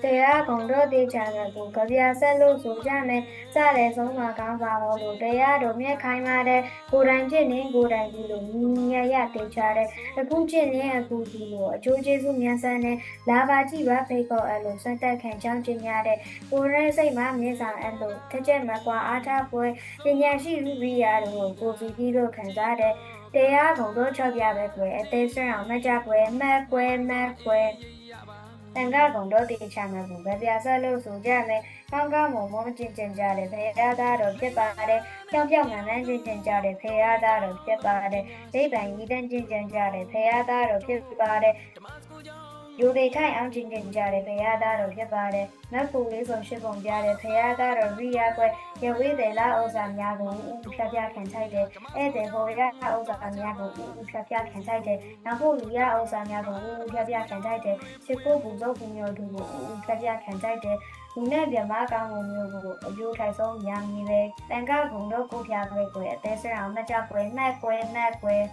တရားကုန်တော့တေချာကကိုကြပြဆက်လို့ဆိုကြမယ်စတဲ့ဆုံးမှာကောင်းပါလို့တရားတော်မြက်ခိုင်းပါတဲ့ကိုယ်တိုင်ဖြစ်နေကိုယ်တိုင်ကြည့်လို့မြရတေချာတဲ့အခုဖြစ်နေအခုကြည့်လို့အကျိုးကျေးဇူးမြန်ဆန်တဲ့လာပါကြည့်ပါဖိတ်ခေါ်အဲ့လိုစက်တက်ခံချောင်းကျင်ရတဲ့ကိုယ်ရဲ့စိတ်မှာမြင်ဆောင်အဲ့လိုတစ်ချက်မကွာအားထားပွဲပညာရှိလူပြီးရတော့ကိုကြည့်ပြီးလို့ခံစားတဲ့တရားကုန်တော့ချောက်ပြပဲကွယ်အသေးဆွမ်းအောင်မကြကွယ်မက်ကွယ်မက်ကွယ်တန်ခါကုန်တော့တေချာမှာကိုကြပြဆက်လို့ဆိုကြမယ်ကောင်းကောင်းမုံမုံကျင်ကျင်ကြတယ်ဖေရသားတော့ဖြစ်ပါတယ်ကြောင်ပြောင်မှန်မှန်ကျင်ကျင်ကြတယ်ဖေရသားတော့ဖြစ်ပါတယ်ဒိဗ္ဗံကြီးတန်းကျင်ကျင်ကြတယ်ဖေရသားတော့ဖြစ်ပါတယ်ယူသေးခိုင်အောင်ကျင်ကျင်ကြတယ်ဖေရသားတော့ဖြစ်ပါတယ်နတ်ပူလေးဆိုရှစ်ပုံကြတယ်ဖေရသားတော့ရိယာကွယ်ရဝေးတယ်လားဥစ္စာများကိုဖြတ်ပြခံထိုက်တယ်ဧည့်သည်ဟိုရဥစ္စာများကိုဖြတ်ပြခံထိုက်တယ်နောက်ဖို့လူရဥစ္စာများကိုဖြတ်ပြခံထိုက်တယ်ချစ်ကိုပူဇော်ပူမျိုးတို့ကိုဖြတ်ပြခံထိုက်တယ်လူနဲ့ပြမကောင်းမှုမျိုးကိုအကျိုးထိုက်ဆုံးများမည်ပဲတန်ခါဘုံတော့ကိုပြပဲကွယ်အသေးစံအောင်မကြကွယ်မှတ်ကွယ်